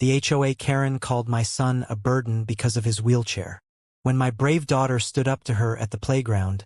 The HOA Karen called my son a burden because of his wheelchair. When my brave daughter stood up to her at the playground,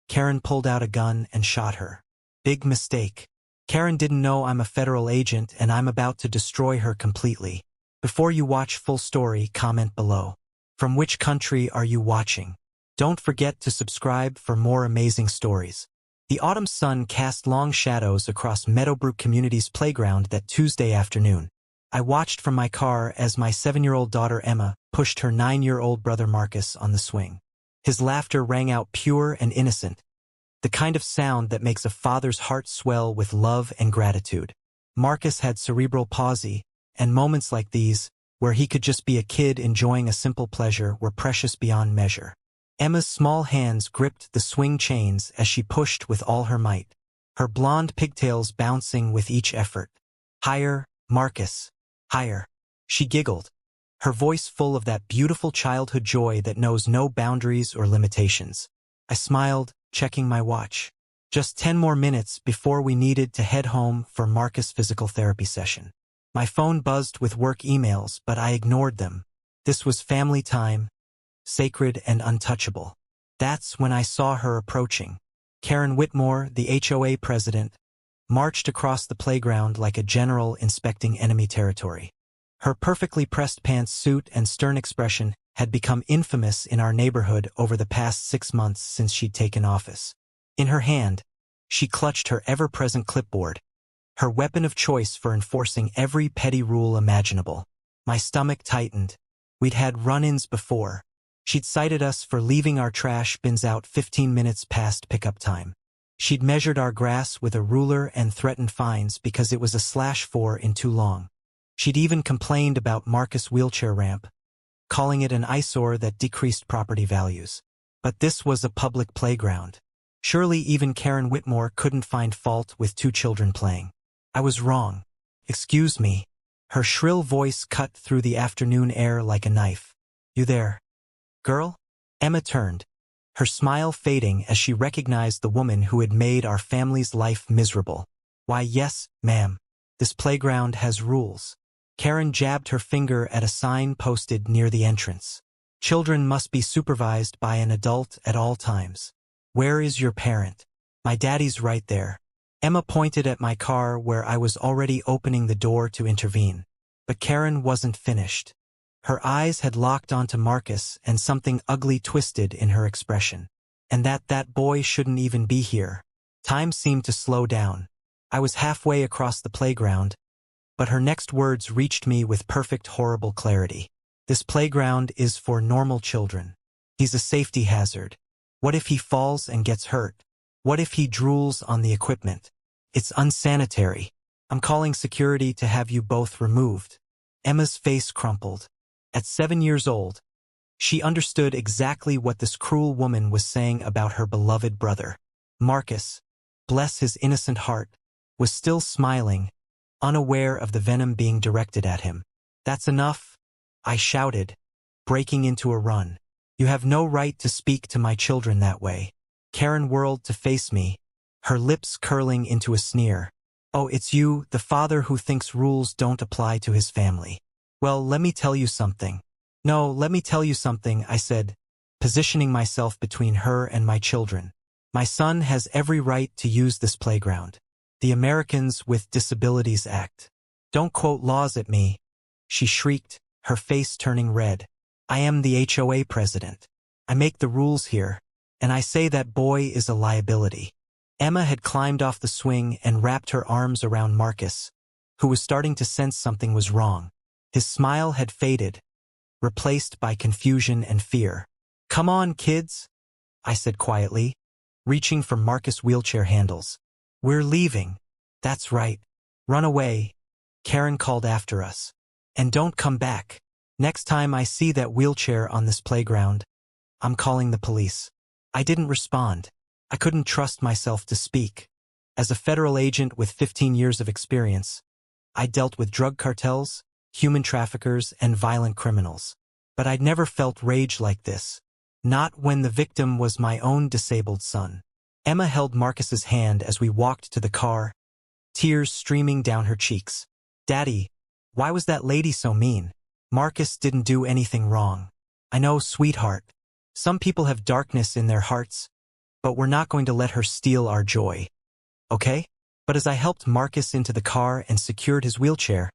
Karen pulled out a gun and shot her. Big mistake. Karen didn't know I'm a federal agent and I'm about to destroy her completely. Before you watch full story, comment below. From which country are you watching? Don't forget to subscribe for more amazing stories. The autumn sun cast long shadows across Meadowbrook Community's playground that Tuesday afternoon. I watched from my car as my 7-year-old daughter Emma pushed her 9-year-old brother Marcus on the swing. His laughter rang out pure and innocent, the kind of sound that makes a father's heart swell with love and gratitude. Marcus had cerebral palsy, and moments like these, where he could just be a kid enjoying a simple pleasure, were precious beyond measure. Emma's small hands gripped the swing chains as she pushed with all her might, her blonde pigtails bouncing with each effort. Higher, Marcus, higher. She giggled, her voice full of that beautiful childhood joy that knows no boundaries or limitations. I smiled, checking my watch. Just 10 more minutes before we needed to head home for Marcus' physical therapy session. My phone buzzed with work emails, but I ignored them. This was family time, sacred and untouchable. That's when I saw her approaching. Karen Whitmore, the HOA president, marched across the playground like a general inspecting enemy territory. Her perfectly pressed pants suit and stern expression had become infamous in our neighborhood over the past 6 months since she'd taken office. In her hand, she clutched her ever-present clipboard, her weapon of choice for enforcing every petty rule imaginable. My stomach tightened. We'd had run-ins before. She'd cited us for leaving our trash bins out 15 minutes past pickup time. She'd measured our grass with a ruler and threatened fines because it was a /4 in too long. She'd even complained about Marcus' wheelchair ramp, calling it an eyesore that decreased property values. But this was a public playground. Surely even Karen Whitmore couldn't find fault with 2 children playing. I was wrong. Excuse me. Her shrill voice cut through the afternoon air like a knife. You there, girl? Emma turned, her smile fading as she recognized the woman who had made our family's life miserable. Why, yes, ma'am. This playground has rules. Karen jabbed her finger at a sign posted near the entrance. Children must be supervised by an adult at all times. Where is your parent? My daddy's right there. Emma pointed at my car where I was already opening the door to intervene. But Karen wasn't finished. Her eyes had locked onto Marcus and something ugly twisted in her expression. And that boy shouldn't even be here. Time seemed to slow down. I was halfway across the playground, but her next words reached me with perfect horrible clarity. This playground is for normal children. He's a safety hazard. What if he falls and gets hurt? What if he drools on the equipment? It's unsanitary. I'm calling security to have you both removed. Emma's face crumpled. At 7 years old, she understood exactly what this cruel woman was saying about her beloved brother. Marcus, bless his innocent heart, was still smiling, unaware of the venom being directed at him. That's enough, I shouted, breaking into a run. You have no right to speak to my children that way. Karen whirled to face me, her lips curling into a sneer. Oh, it's you, the father who thinks rules don't apply to his family. Well, let me tell you something. No, let me tell you something, I said, positioning myself between her and my children. My son has every right to use this playground. The Americans with Disabilities Act. Don't quote laws at me, she shrieked, her face turning red. I am the HOA president. I make the rules here, and I say that boy is a liability. Emma had climbed off the swing and wrapped her arms around Marcus, who was starting to sense something was wrong. His smile had faded, replaced by confusion and fear. Come on, kids, I said quietly, reaching for Marcus' wheelchair handles. We're leaving. That's right. Run away, Karen called after us. And don't come back. Next time I see that wheelchair on this playground, I'm calling the police. I didn't respond. I couldn't trust myself to speak. As a federal agent with 15 years of experience, I dealt with drug cartels, human traffickers, and violent criminals. But I'd never felt rage like this. Not when the victim was my own disabled son. Emma held Marcus's hand as we walked to the car, tears streaming down her cheeks. Daddy, Why was that lady so mean? Marcus didn't do anything wrong. I know, sweetheart. Some people have darkness in their hearts, but we're not going to let her steal our joy. Okay? But as I helped Marcus into the car and secured his wheelchair,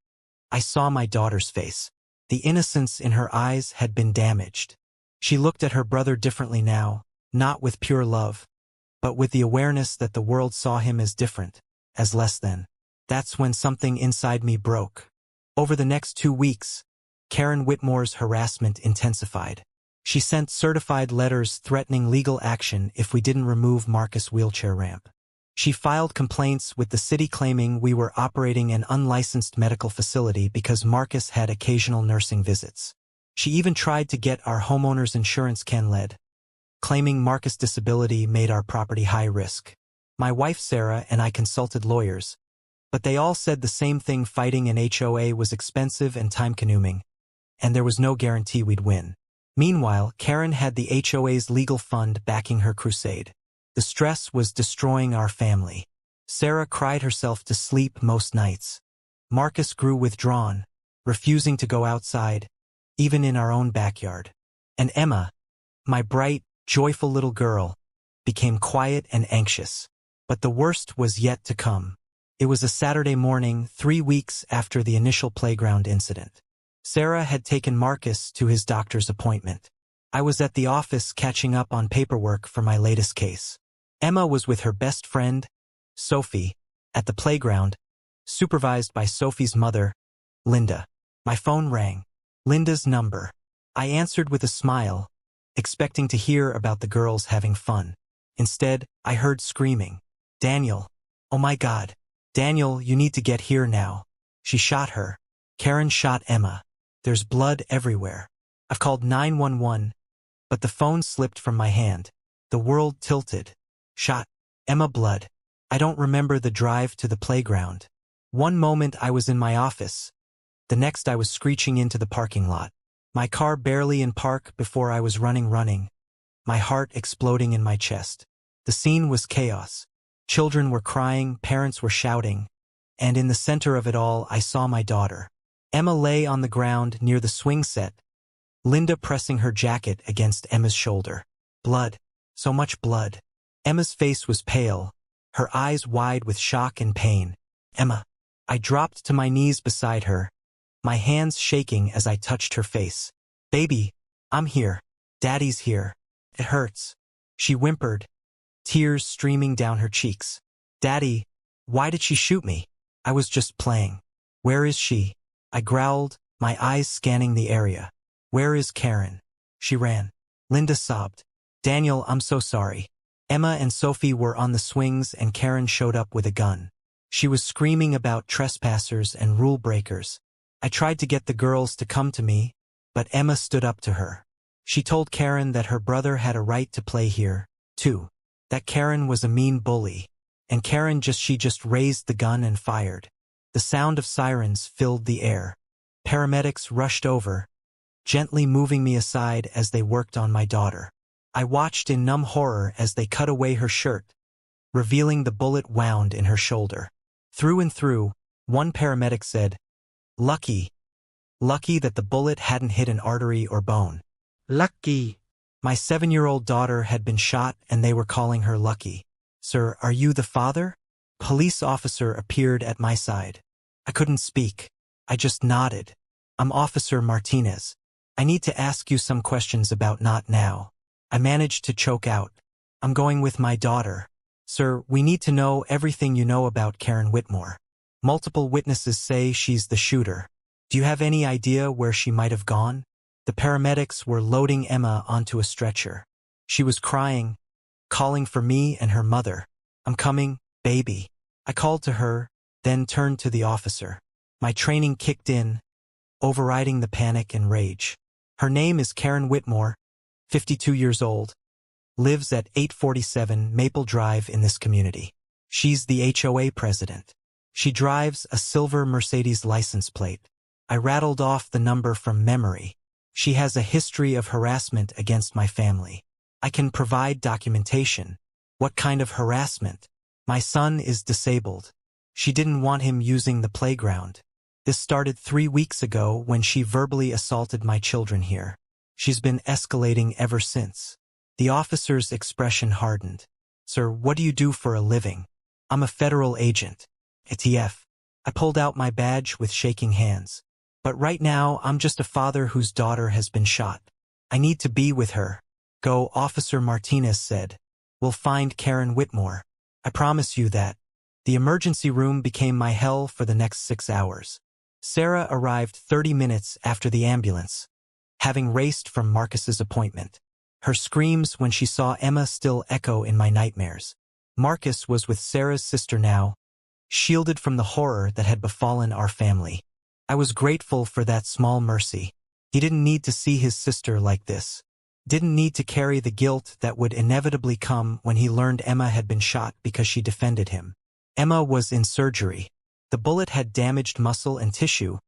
I saw my daughter's face. The innocence in her eyes had been damaged. She looked at her brother differently now, not with pure love, but with the awareness that the world saw him as different, as less than. That's when something inside me broke. Over the next 2 weeks, Karen Whitmore's harassment intensified. She sent certified letters threatening legal action if we didn't remove Marcus' wheelchair ramp. She filed complaints with the city claiming we were operating an unlicensed medical facility because Marcus had occasional nursing visits. She even tried to get our homeowner's insurance canceled, claiming Marcus' disability made our property high risk. My wife Sarah and I consulted lawyers, but they all said the same thing: fighting an HOA was expensive and time-consuming, and there was no guarantee we'd win. Meanwhile, Karen had the HOA's legal fund backing her crusade. The stress was destroying our family. Sarah cried herself to sleep most nights. Marcus grew withdrawn, refusing to go outside, even in our own backyard. And Emma, my bright, joyful little girl, became quiet and anxious. But the worst was yet to come. It was a Saturday morning, 3 weeks after the initial playground incident. Sarah had taken Marcus to his doctor's appointment. I was at the office catching up on paperwork for my latest case. Emma was with her best friend, Sophie, at the playground, supervised by Sophie's mother, Linda. My phone rang. Linda's number. I answered with a smile, expecting to hear about the girls having fun. Instead, I heard screaming. Daniel. Oh my God. Daniel, you need to get here now. She shot her. Karen shot Emma. There's blood everywhere. I've called 911, but the phone slipped from my hand. The world tilted. Shot. Emma, blood. I don't remember the drive to the playground. One moment I was in my office. The next I was screeching into the parking lot. My car barely in park before I was running. My heart exploding in my chest. The scene was chaos. Children were crying, parents were shouting, and in the center of it all I saw my daughter. Emma lay on the ground near the swing set, Linda pressing her jacket against Emma's shoulder. Blood. So much blood. Emma's face was pale, her eyes wide with shock and pain. Emma. I dropped to my knees beside her, my hands shaking as I touched her face. Baby, I'm here. Daddy's here. It hurts. She whimpered, tears streaming down her cheeks. Daddy, why did she shoot me? I was just playing. Where is she? I growled, my eyes scanning the area. Where is Karen? She ran. Linda sobbed. Daniel, I'm so sorry. Emma and Sophie were on the swings and Karen showed up with a gun. She was screaming about trespassers and rule breakers. I tried to get the girls to come to me, but Emma stood up to her. She told Karen that her brother had a right to play here, too. That Karen was a mean bully, and Karen just raised the gun and fired. The sound of sirens filled the air. Paramedics rushed over, gently moving me aside as they worked on my daughter. I watched in numb horror as they cut away her shirt, revealing the bullet wound in her shoulder. Through and through, one paramedic said, Lucky. Lucky that the bullet hadn't hit an artery or bone. Lucky. My 7-year-old daughter had been shot and they were calling her Lucky. Sir, are you the father? Police officer appeared at my side. I couldn't speak. I just nodded. I'm Officer Martinez. I need to ask you some questions about not now. I managed to choke out. I'm going with my daughter. Sir, we need to know everything you know about Karen Whitmore. Multiple witnesses say she's the shooter. Do you have any idea where she might have gone? The paramedics were loading Emma onto a stretcher. She was crying, calling for me and her mother. I'm coming, baby. I called to her, then turned to the officer. My training kicked in, overriding the panic and rage. Her name is Karen Whitmore, 52 years old, lives at 847 Maple Drive in this community. She's the HOA president. She drives a silver Mercedes license plate. I rattled off the number from memory. She has a history of harassment against my family. I can provide documentation. What kind of harassment? My son is disabled. She didn't want him using the playground. This started 3 weeks ago when she verbally assaulted my children here. She's been escalating ever since. The officer's expression hardened. Sir, what do you do for a living? I'm a federal agent. ETF. I pulled out my badge with shaking hands. But right now, I'm just a father whose daughter has been shot. I need to be with her. Go, Officer Martinez said. We'll find Karen Whitmore. I promise you that. The emergency room became my hell for the next 6 hours. Sarah arrived 30 minutes after the ambulance, having raced from Marcus's appointment. Her screams when she saw Emma still echo in my nightmares. Marcus was with Sarah's sister now, shielded from the horror that had befallen our family. I was grateful for that small mercy. He didn't need to see his sister like this. Didn't need to carry the guilt that would inevitably come when he learned Emma had been shot because she defended him. Emma was in surgery. The bullet had damaged muscle and tissue,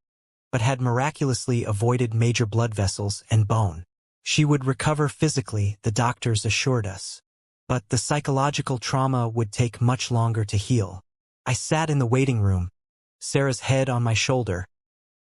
but had miraculously avoided major blood vessels and bone. She would recover physically, the doctors assured us. But the psychological trauma would take much longer to heal. I sat in the waiting room, Sarah's head on my shoulder,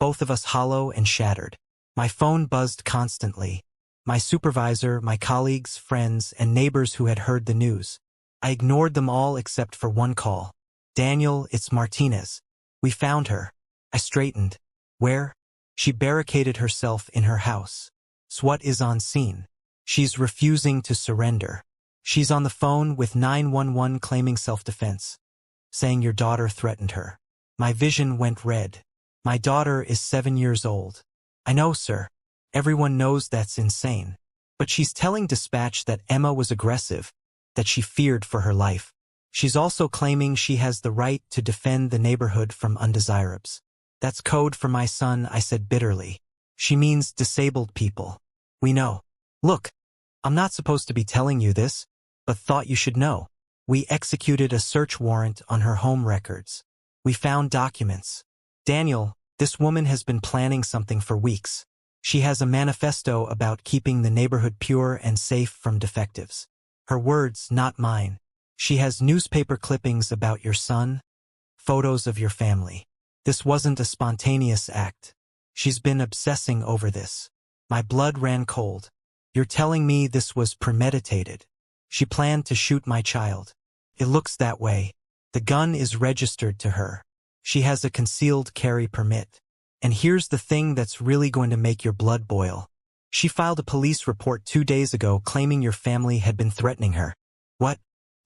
both of us hollow and shattered. My phone buzzed constantly. My supervisor, my colleagues, friends, and neighbors who had heard the news. I ignored them all except for one call. Daniel, it's Martinez. We found her. I straightened. Where? She barricaded herself in her house. SWAT is on scene. She's refusing to surrender. She's on the phone with 911 claiming self-defense, saying your daughter threatened her. My vision went red. My daughter is 7 years old. I know, sir. Everyone knows that's insane. But she's telling dispatch that Emma was aggressive, that she feared for her life. She's also claiming she has the right to defend the neighborhood from undesirables. That's code for my son, I said bitterly. She means disabled people. We know. Look, I'm not supposed to be telling you this, but thought you should know. We executed a search warrant on her home records. We found documents. Daniel, this woman has been planning something for weeks. She has a manifesto about keeping the neighborhood pure and safe from defectives. Her words, not mine. She has newspaper clippings about your son, photos of your family. This wasn't a spontaneous act. She's been obsessing over this. My blood ran cold. You're telling me this was premeditated. She planned to shoot my child. It looks that way. The gun is registered to her. She has a concealed carry permit. And here's the thing that's really going to make your blood boil. She filed a police report 2 days ago claiming your family had been threatening her. What?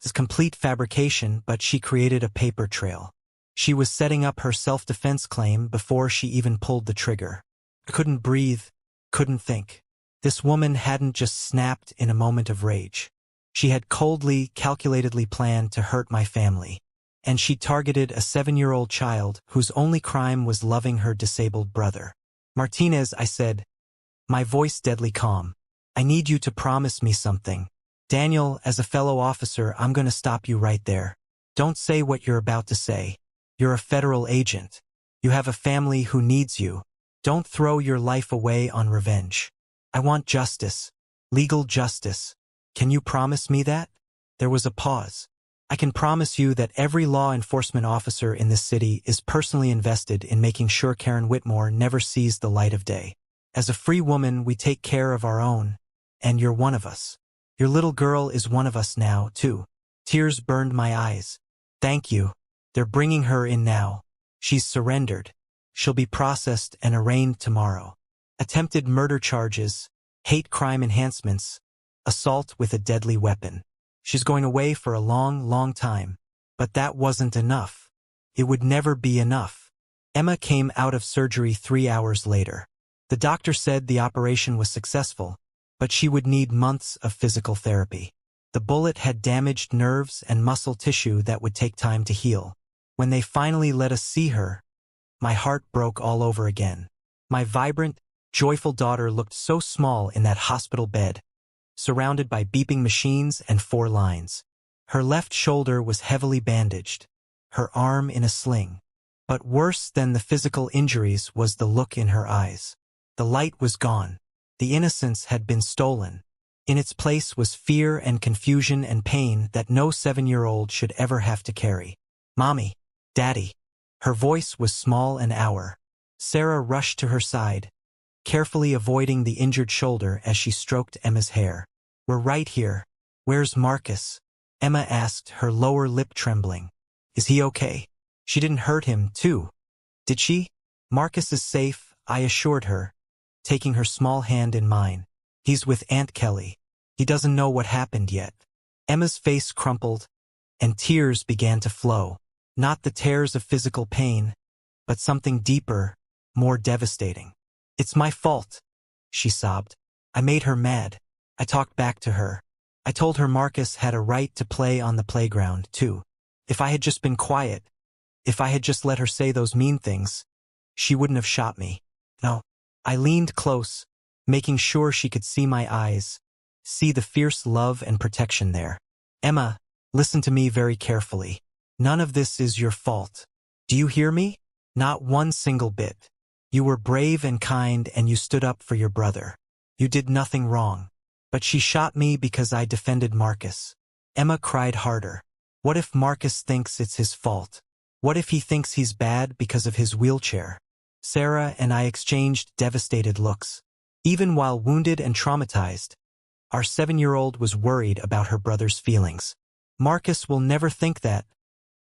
It's complete fabrication, but she created a paper trail. She was setting up her self-defense claim before she even pulled the trigger. I couldn't breathe, couldn't think. This woman hadn't just snapped in a moment of rage. She had coldly, calculatedly planned to hurt my family. And she targeted a 7-year-old child whose only crime was loving her disabled brother. Martinez, I said, my voice deadly calm. I need you to promise me something. Daniel, as a fellow officer, I'm going to stop you right there. Don't say what you're about to say. You're a federal agent. You have a family who needs you. Don't throw your life away on revenge. I want justice. Legal justice. Can you promise me that? There was a pause. I can promise you that every law enforcement officer in this city is personally invested in making sure Karen Whitmore never sees the light of day. As a free woman, we take care of our own, and you're one of us. Your little girl is one of us now, too. Tears burned my eyes. Thank you. They're bringing her in now. She's surrendered. She'll be processed and arraigned tomorrow. Attempted murder charges, hate crime enhancements, assault with a deadly weapon. She's going away for a long, long time. But that wasn't enough. It would never be enough. Emma came out of surgery 3 hours later. The doctor said the operation was successful, but she would need months of physical therapy. The bullet had damaged nerves and muscle tissue that would take time to heal. When they finally let us see her, my heart broke all over again. My vibrant, joyful daughter looked so small in that hospital bed, surrounded by beeping machines and 4 lines. Her left shoulder was heavily bandaged, her arm in a sling. But worse than the physical injuries was the look in her eyes. The light was gone. The innocence had been stolen. In its place was fear and confusion and pain that no 7-year-old should ever have to carry. Mommy, Daddy. Her voice was small and hour. Sarah rushed to her side, carefully avoiding the injured shoulder as she stroked Emma's hair. "We're right here. Where's Marcus?" Emma asked, her lower lip trembling. "Is he okay? She didn't hurt him, too, did she?" "Marcus is safe," I assured her, taking her small hand in mine. "He's with Aunt Kelly. He doesn't know what happened yet." Emma's face crumpled, and tears began to flow. Not the tears of physical pain, but something deeper, more devastating. "It's my fault," she sobbed. "I made her mad." I talked back to her. I told her Marcus had a right to play on the playground, too. If I had just been quiet, if I had just let her say those mean things, she wouldn't have shot me. No. I leaned close, making sure she could see my eyes, see the fierce love and protection there. "Emma, listen to me very carefully. None of this is your fault. Do you hear me? Not one single bit. You were brave and kind, and you stood up for your brother. You did nothing wrong. But she shot me because I defended Marcus." Emma cried harder. "What if Marcus thinks it's his fault? What if he thinks he's bad because of his wheelchair?" Sarah and I exchanged devastated looks. Even while wounded and traumatized, our 7-year-old was worried about her brother's feelings. "Marcus will never think that,"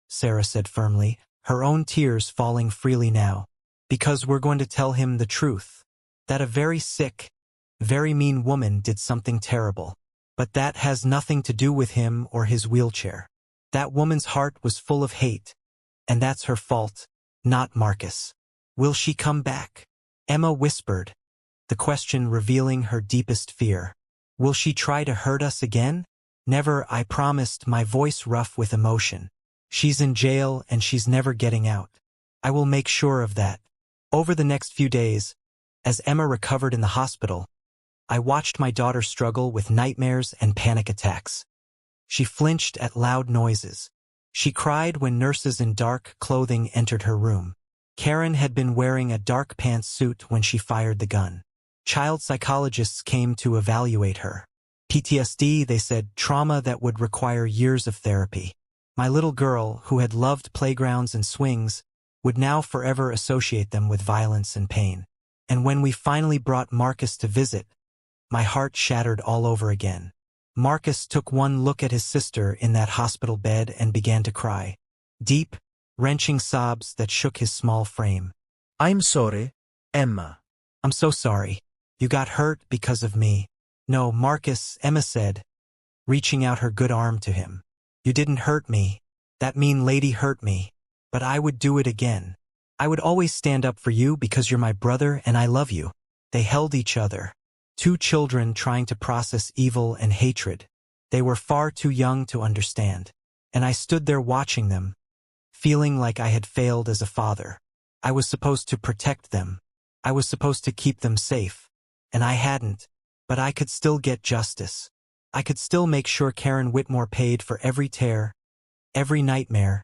Sarah said firmly, her own tears falling freely now. "Because we're going to tell him the truth. That a very sick, very mean woman did something terrible. But that has nothing to do with him or his wheelchair. That woman's heart was full of hate, and that's her fault, not Marcus." "Will she come back?" Emma whispered, the question revealing her deepest fear. "Will she try to hurt us again?" "Never," I promised, my voice rough with emotion. "She's in jail and she's never getting out. I will make sure of that." Over the next few days, as Emma recovered in the hospital, I watched my daughter struggle with nightmares and panic attacks. She flinched at loud noises. She cried when nurses in dark clothing entered her room. Karen had been wearing a dark pantsuit when she fired the gun. Child psychologists came to evaluate her. PTSD, they said, trauma that would require years of therapy. My little girl, who had loved playgrounds and swings, would now forever associate them with violence and pain. And when we finally brought Marcus to visit, my heart shattered all over again. Marcus took one look at his sister in that hospital bed and began to cry. Deep, wrenching sobs that shook his small frame. "I'm sorry, Emma." "I'm so sorry. You got hurt because of me." "No, Marcus," Emma said, reaching out her good arm to him. "You didn't hurt me. That mean lady hurt me. But I would do it again. I would always stand up for you because you're my brother and I love you." They held each other. Two children trying to process evil and hatred. They were far too young to understand. And I stood there watching them, feeling like I had failed as a father. I was supposed to protect them. I was supposed to keep them safe. And I hadn't. But I could still get justice. I could still make sure Karen Whitmore paid for every tear, every nightmare,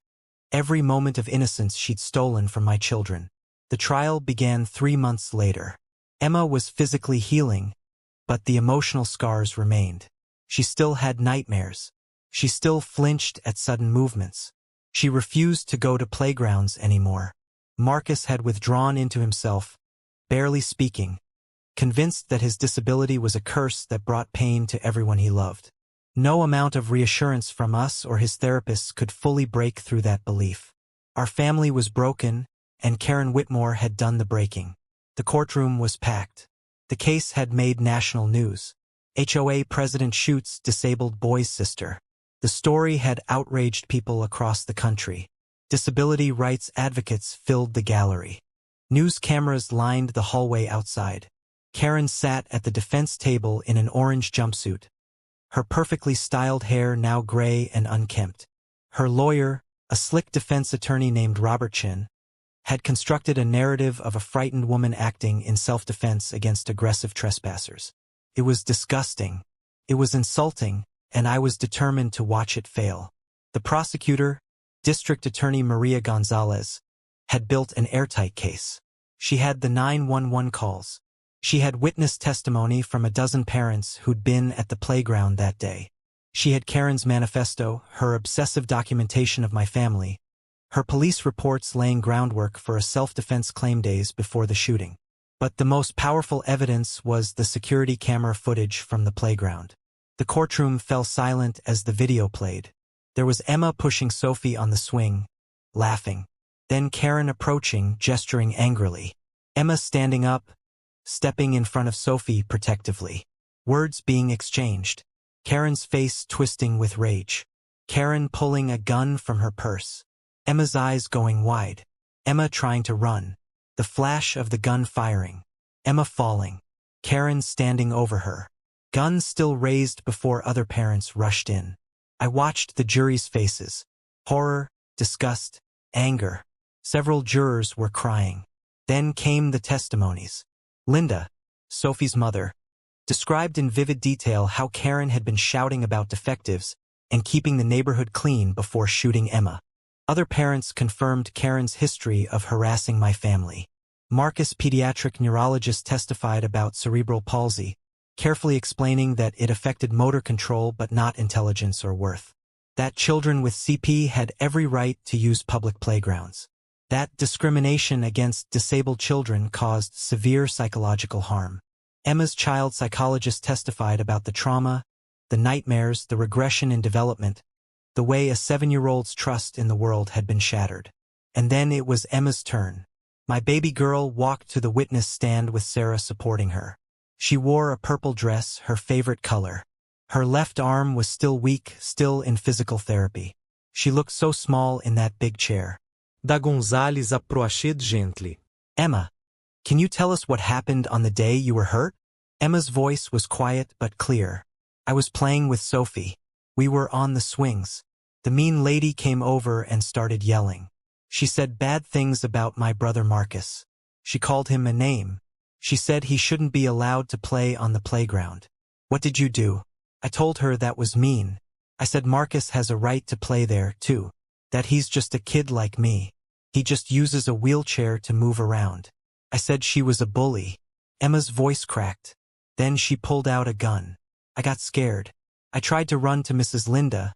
every moment of innocence she'd stolen from my children. The trial began 3 months later. Emma was physically healing, but the emotional scars remained. She still had nightmares. She still flinched at sudden movements. She refused to go to playgrounds anymore. Marcus had withdrawn into himself, barely speaking, convinced that his disability was a curse that brought pain to everyone he loved. No amount of reassurance from us or his therapists could fully break through that belief. Our family was broken, and Karen Whitmore had done the breaking. The courtroom was packed. The case had made national news. HOA President Schutz's disabled boy's sister. The story had outraged people across the country. Disability rights advocates filled the gallery. News cameras lined the hallway outside. Karen sat at the defense table in an orange jumpsuit, her perfectly styled hair now gray and unkempt. Her lawyer, a slick defense attorney named Robert Chin, had constructed a narrative of a frightened woman acting in self-defense against aggressive trespassers. It was disgusting. It was insulting, and I was determined to watch it fail. The prosecutor, District Attorney Maria Gonzalez, had built an airtight case. She had the 911 calls. She had witness testimony from a dozen parents who'd been at the playground that day. She had Karen's manifesto, her obsessive documentation of my family, her police reports laying groundwork for a self-defense claim days before the shooting. But the most powerful evidence was the security camera footage from the playground. The courtroom fell silent as the video played. There was Emma pushing Sophie on the swing, laughing. Then Karen approaching, gesturing angrily. Emma standing up, stepping in front of Sophie protectively. Words being exchanged. Karen's face twisting with rage. Karen pulling a gun from her purse. Emma's eyes going wide. Emma trying to run. The flash of the gun firing. Emma falling. Karen standing over her. Gun still raised before other parents rushed in. I watched the jury's faces. Horror, disgust, anger. Several jurors were crying. Then came the testimonies. Linda, Sophie's mother, described in vivid detail how Karen had been shouting about defectives and keeping the neighborhood clean before shooting Emma. Other parents confirmed Karen's history of harassing my family. Marcus, pediatric neurologist, testified about cerebral palsy, carefully explaining that it affected motor control but not intelligence or worth. That children with CP had every right to use public playgrounds. That discrimination against disabled children caused severe psychological harm. Emma's child psychologist testified about the trauma, the nightmares, the regression in development, the way a 7-year-old's trust in the world had been shattered. And then it was Emma's turn. My baby girl walked to the witness stand with Sarah supporting her. She wore a purple dress, her favorite color. Her left arm was still weak, still in physical therapy. She looked so small in that big chair. Da Gonzales approached gently. Emma, can you tell us what happened on the day you were hurt? Emma's voice was quiet but clear. I was playing with Sophie. We were on the swings. The mean lady came over and started yelling. She said bad things about my brother Marcus. She called him a name. She said he shouldn't be allowed to play on the playground. What did you do? I told her that was mean. I said Marcus has a right to play there, too. That he's just a kid like me. He just uses a wheelchair to move around. I said she was a bully. Emma's voice cracked. Then she pulled out a gun. I got scared. I tried to run to Mrs. Linda,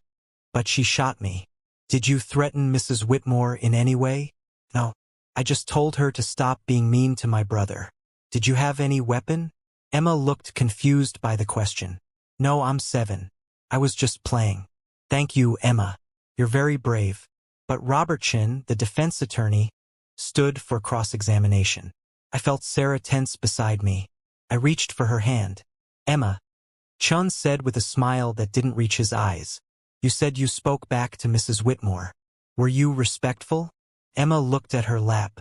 but she shot me. Did you threaten Mrs. Whitmore in any way? No. I just told her to stop being mean to my brother. Did you have any weapon? Emma looked confused by the question. No, I'm 7. I was just playing. Thank you, Emma. You're very brave. But Robert Chin, the defense attorney, stood for cross-examination. I felt Sarah tense beside me. I reached for her hand. Emma, Chun said with a smile that didn't reach his eyes. You said you spoke back to Mrs. Whitmore. Were you respectful? Emma looked at her lap.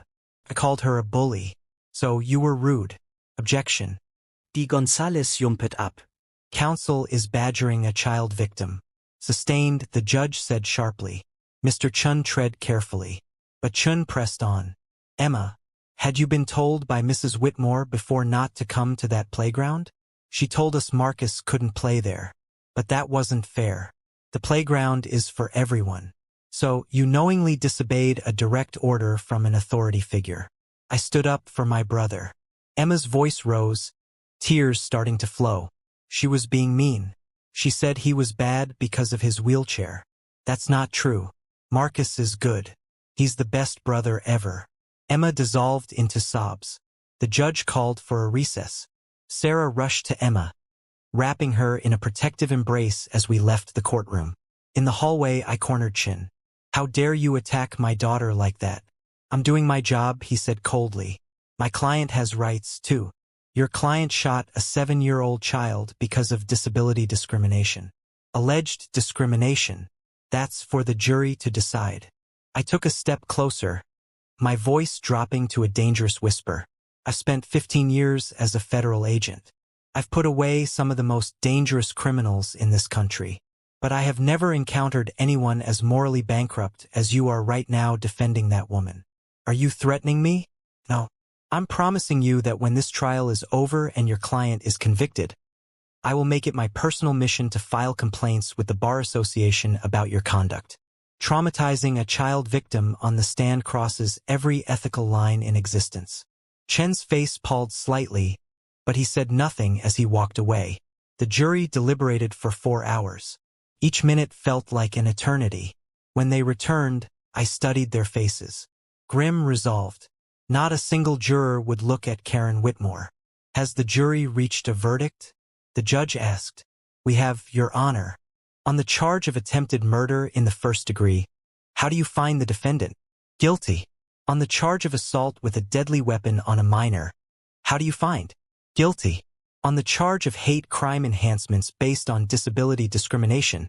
I called her a bully. So you were rude. Objection. Die Gonzales jumped up. Counsel is badgering a child victim. Sustained, the judge said sharply. Mr. Chun tread carefully. But Chun pressed on. Emma, had you been told by Mrs. Whitmore before not to come to that playground? She told us Marcus couldn't play there. But that wasn't fair. The playground is for everyone. So you knowingly disobeyed a direct order from an authority figure. I stood up for my brother. Emma's voice rose, tears starting to flow. She was being mean. She said he was bad because of his wheelchair. That's not true. Marcus is good. He's the best brother ever. Emma dissolved into sobs. The judge called for a recess. Sarah rushed to Emma, wrapping her in a protective embrace as we left the courtroom. In the hallway, I cornered Chin. How dare you attack my daughter like that? I'm doing my job, he said coldly. My client has rights, too. Your client shot a 7-year-old child because of disability discrimination. Alleged discrimination. That's for the jury to decide. I took a step closer, my voice dropping to a dangerous whisper. I've spent 15 years as a federal agent. I've put away some of the most dangerous criminals in this country. But I have never encountered anyone as morally bankrupt as you are right now defending that woman. Are you threatening me? No. I'm promising you that when this trial is over and your client is convicted, I will make it my personal mission to file complaints with the Bar Association about your conduct. Traumatizing a child victim on the stand crosses every ethical line in existence. Chen's face palled slightly, but he said nothing as he walked away. The jury deliberated for 4 hours. Each minute felt like an eternity. When they returned, I studied their faces. Grim, resolved. Not a single juror would look at Karen Whitmore. Has the jury reached a verdict? The judge asked. We have, Your Honor. On the charge of attempted murder in the first degree, how do you find the defendant? Guilty. On the charge of assault with a deadly weapon on a minor, how do you find? Guilty. On the charge of hate crime enhancements based on disability discrimination,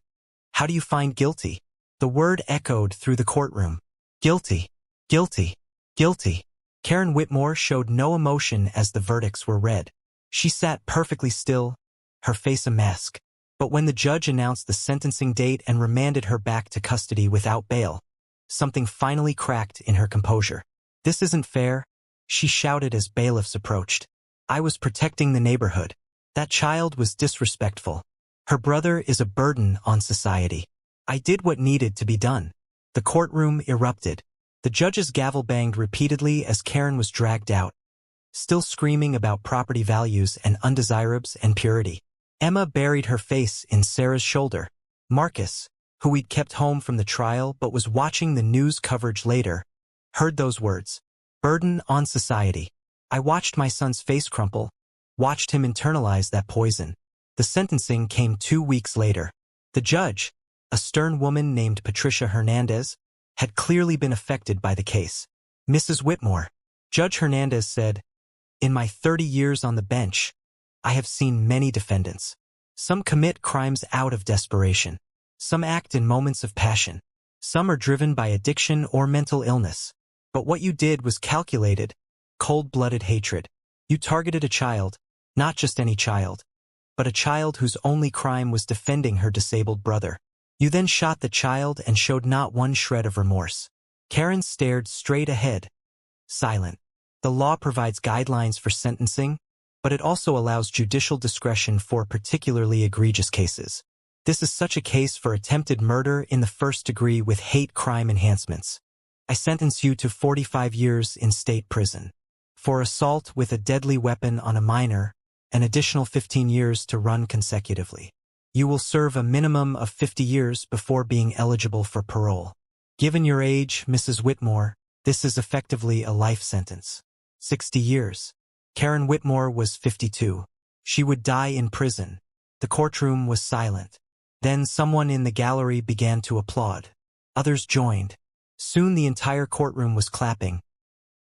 how do you find guilty? The word echoed through the courtroom. Guilty. Guilty. Guilty. Karen Whitmore showed no emotion as the verdicts were read. She sat perfectly still, her face a mask. But when the judge announced the sentencing date and remanded her back to custody without bail, something finally cracked in her composure. This isn't fair, she shouted as bailiffs approached. I was protecting the neighborhood. That child was disrespectful. Her brother is a burden on society. I did what needed to be done. The courtroom erupted. The judge's gavel banged repeatedly as Karen was dragged out, still screaming about property values and undesirables and purity. Emma buried her face in Sarah's shoulder. Marcus, who we'd kept home from the trial but was watching the news coverage later, heard those words. Burden on society. I watched my son's face crumple, watched him internalize that poison. The sentencing came 2 weeks later. The judge, a stern woman named Patricia Hernandez, had clearly been affected by the case. Mrs. Whitmore, Judge Hernandez said, in my 30 years on the bench, I have seen many defendants. Some commit crimes out of desperation. Some act in moments of passion. Some are driven by addiction or mental illness. But what you did was calculated, cold-blooded hatred. You targeted a child, not just any child, but a child whose only crime was defending her disabled brother. You then shot the child and showed not one shred of remorse. Karen stared straight ahead, silent. The law provides guidelines for sentencing, but it also allows judicial discretion for particularly egregious cases. This is such a case for attempted murder in the first degree with hate crime enhancements. I sentence you to 45 years in state prison. For assault with a deadly weapon on a minor, an additional 15 years to run consecutively. You will serve a minimum of 50 years before being eligible for parole. Given your age, Mrs. Whitmore, this is effectively a life sentence. 60 years. Karen Whitmore was 52. She would die in prison. The courtroom was silent. Then someone in the gallery began to applaud. Others joined. Soon the entire courtroom was clapping,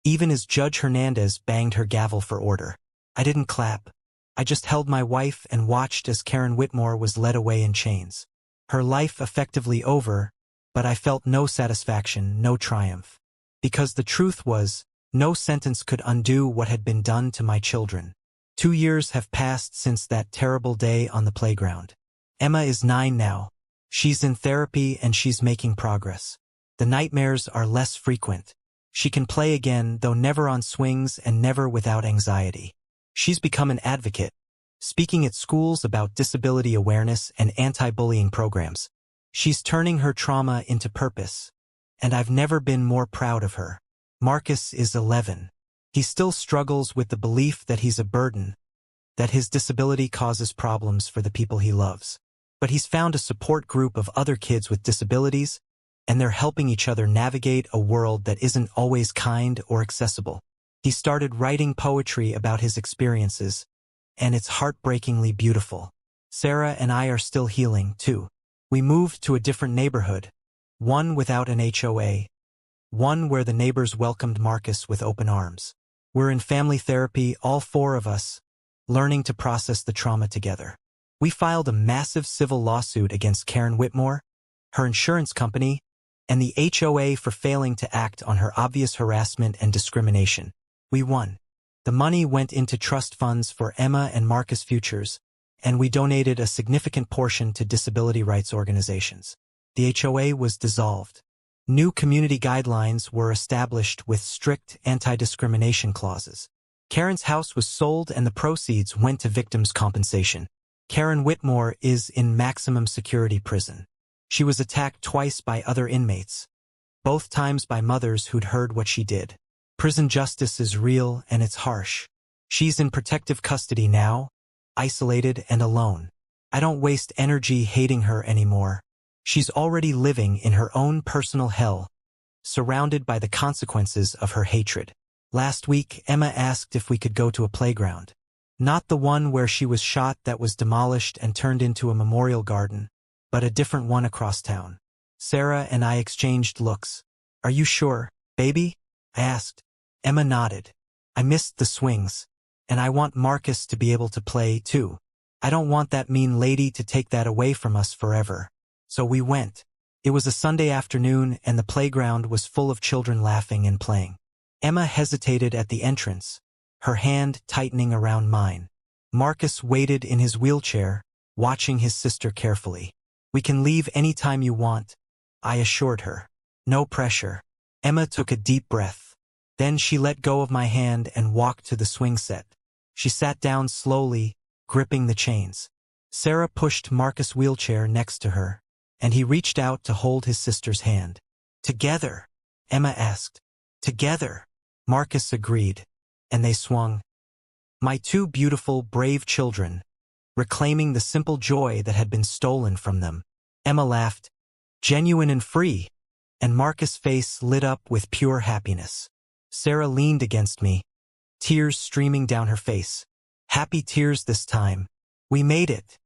even as Judge Hernandez banged her gavel for order. I didn't clap. I just held my wife and watched as Karen Whitmore was led away in chains. Her life effectively over, but I felt no satisfaction, no triumph. Because the truth was, no sentence could undo what had been done to my children. 2 years have passed since that terrible day on the playground. Emma is 9 now. She's in therapy and she's making progress. The nightmares are less frequent. She can play again, though never on swings and never without anxiety. She's become an advocate, speaking at schools about disability awareness and anti-bullying programs. She's turning her trauma into purpose, and I've never been more proud of her. Marcus is 11. He still struggles with the belief that he's a burden, that his disability causes problems for the people he loves. But he's found a support group of other kids with disabilities, and they're helping each other navigate a world that isn't always kind or accessible. He started writing poetry about his experiences, and it's heartbreakingly beautiful. Sarah and I are still healing, too. We moved to a different neighborhood, one without an HOA, one where the neighbors welcomed Marcus with open arms. We're in family therapy, all 4 of us, learning to process the trauma together. We filed a massive civil lawsuit against Karen Whitmore, her insurance company, and the HOA for failing to act on her obvious harassment and discrimination. We won. The money went into trust funds for Emma and Marcus' futures, and we donated a significant portion to disability rights organizations. The HOA was dissolved. New community guidelines were established with strict anti-discrimination clauses. Karen's house was sold and the proceeds went to victims' compensation. Karen Whitmore is in maximum security prison. She was attacked twice by other inmates, both times by mothers who'd heard what she did. Prison justice is real and it's harsh. She's in protective custody now, isolated and alone. I don't waste energy hating her anymore. She's already living in her own personal hell, surrounded by the consequences of her hatred. Last week, Emma asked if we could go to a playground. Not the one where she was shot that was demolished and turned into a memorial garden, but a different one across town. Sarah and I exchanged looks. Are you sure, baby? I asked. Emma nodded. I missed the swings, and I want Marcus to be able to play, too. I don't want that mean lady to take that away from us forever. So we went. It was a Sunday afternoon, and the playground was full of children laughing and playing. Emma hesitated at the entrance, her hand tightening around mine. Marcus waited in his wheelchair, watching his sister carefully. We can leave any time you want, I assured her. No pressure. Emma took a deep breath. Then she let go of my hand and walked to the swing set. She sat down slowly, gripping the chains. Sarah pushed Marcus' wheelchair next to her, and he reached out to hold his sister's hand. Together, Emma asked. Together, Marcus agreed, and they swung. My two beautiful, brave children, reclaiming the simple joy that had been stolen from them. Emma laughed, genuine and free, and Marcus' face lit up with pure happiness. Sarah leaned against me, tears streaming down her face. Happy tears this time. We made it,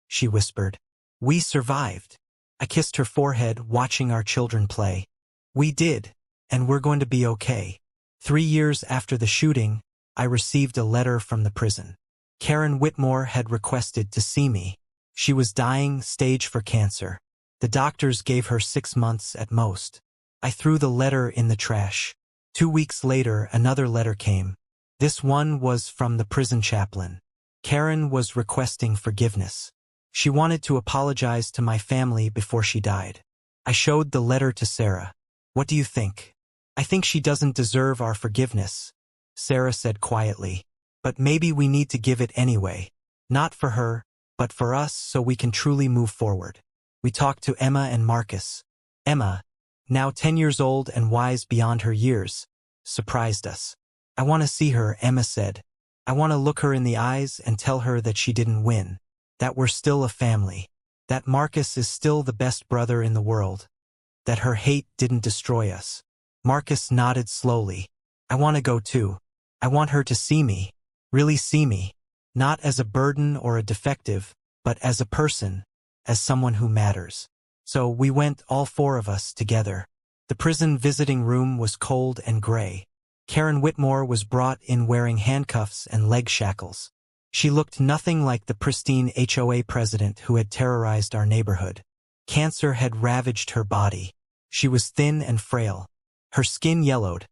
she whispered. We survived. I kissed her forehead, watching our children play. We did, and we're going to be okay. 3 years after the shooting, I received a letter from the prison. Karen Whitmore had requested to see me. She was dying, stage 4 cancer. The doctors gave her 6 months at most. I threw the letter in the trash. 2 weeks later, another letter came. This one was from the prison chaplain. Karen was requesting forgiveness. She wanted to apologize to my family before she died. I showed the letter to Sarah. What do you think? I think she doesn't deserve our forgiveness, Sarah said quietly. But maybe we need to give it anyway. Not for her, but for us, so we can truly move forward. We talked to Emma and Marcus. Emma, now 10 years old and wise beyond her years, surprised us. I want to see her, Emma said. I want to look her in the eyes and tell her that she didn't win, that we're still a family, that Marcus is still the best brother in the world, that her hate didn't destroy us. Marcus nodded slowly. I want to go too. I want her to see me, really see me, not as a burden or a defective, but as a person, as someone who matters. So we went, all 4 of us, together. The prison visiting room was cold and gray. Karen Whitmore was brought in wearing handcuffs and leg shackles. She looked nothing like the pristine HOA president who had terrorized our neighborhood. Cancer had ravaged her body. She was thin and frail. Her skin yellowed,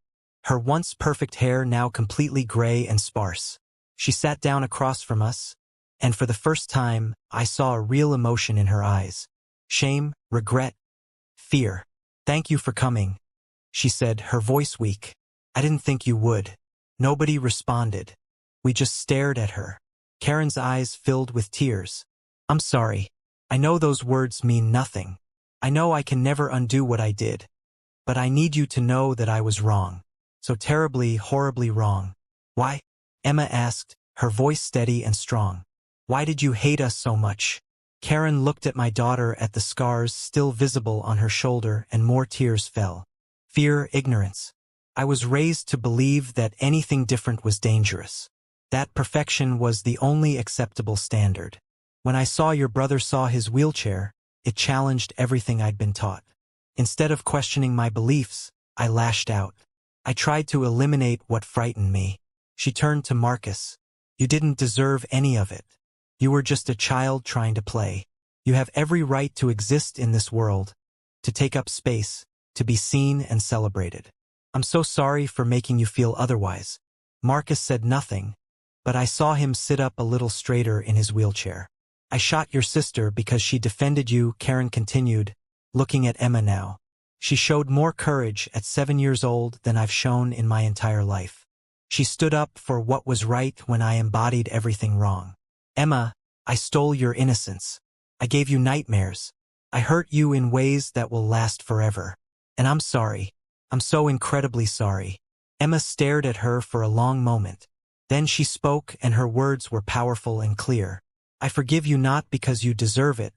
her once perfect hair now completely gray and sparse. She sat down across from us, and for the first time, I saw a real emotion in her eyes. Shame, regret, fear. Thank you for coming, she said, her voice weak. I didn't think you would. Nobody responded. We just stared at her. Karen's eyes filled with tears. I'm sorry. I know those words mean nothing. I know I can never undo what I did. But I need you to know that I was wrong. So terribly, horribly wrong. Why? Emma asked, her voice steady and strong. Why did you hate us so much? Karen looked at my daughter, at the scars still visible on her shoulder, and more tears fell. Fear, ignorance. I was raised to believe that anything different was dangerous. That perfection was the only acceptable standard. When I saw your brother saw his wheelchair, it challenged everything I'd been taught. Instead of questioning my beliefs, I lashed out. I tried to eliminate what frightened me. She turned to Marcus. You didn't deserve any of it. You were just a child trying to play. You have every right to exist in this world, to take up space, to be seen and celebrated. I'm so sorry for making you feel otherwise. Marcus said nothing, but I saw him sit up a little straighter in his wheelchair. I shot your sister because she defended you, Karen continued, looking at Emma now. She showed more courage at 7 years old than I've shown in my entire life. She stood up for what was right when I embodied everything wrong. Emma, I stole your innocence. I gave you nightmares. I hurt you in ways that will last forever. And I'm sorry. I'm so incredibly sorry. Emma stared at her for a long moment. Then she spoke, and her words were powerful and clear. I forgive you not because you deserve it,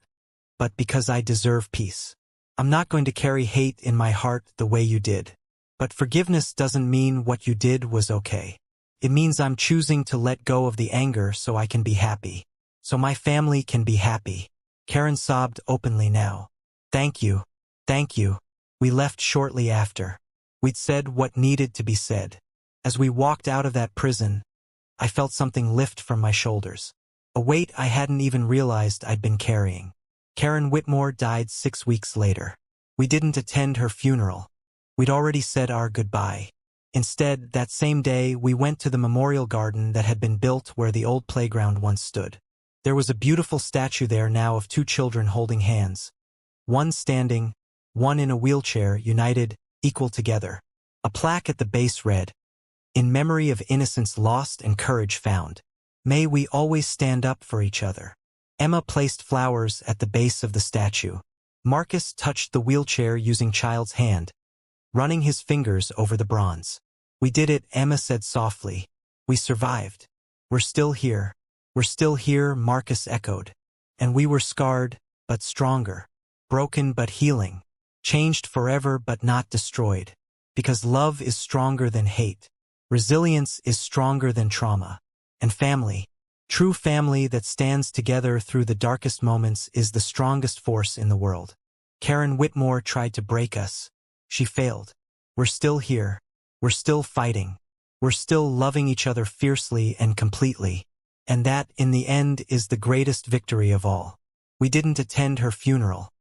but because I deserve peace. I'm not going to carry hate in my heart the way you did. But forgiveness doesn't mean what you did was okay. It means I'm choosing to let go of the anger so I can be happy. So my family can be happy. Karen sobbed openly now. Thank you. Thank you. We left shortly after. We'd said what needed to be said. As we walked out of that prison, I felt something lift from my shoulders. A weight I hadn't even realized I'd been carrying. Karen Whitmore died 6 weeks later. We didn't attend her funeral. We'd already said our goodbye. Instead, that same day, we went to the memorial garden that had been built where the old playground once stood. There was a beautiful statue there now of 2 children holding hands. One standing, one in a wheelchair, united, equal together. A plaque at the base read, "In memory of innocence lost and courage found. May we always stand up for each other." Emma placed flowers at the base of the statue. Marcus touched the wheelchair using child's hand, running his fingers over the bronze. "We did it," Emma said softly. "We survived. We're still here. We're still here," Marcus echoed. "And we were scarred, but stronger. Broken but healing. Changed forever but not destroyed. Because love is stronger than hate. Resilience is stronger than trauma. And family, true family that stands together through the darkest moments, is the strongest force in the world." Karen Whitmore tried to break us. She failed. We're still here. We're still fighting. We're still loving each other fiercely and completely. And that, in the end, is the greatest victory of all. We didn't attend her funeral.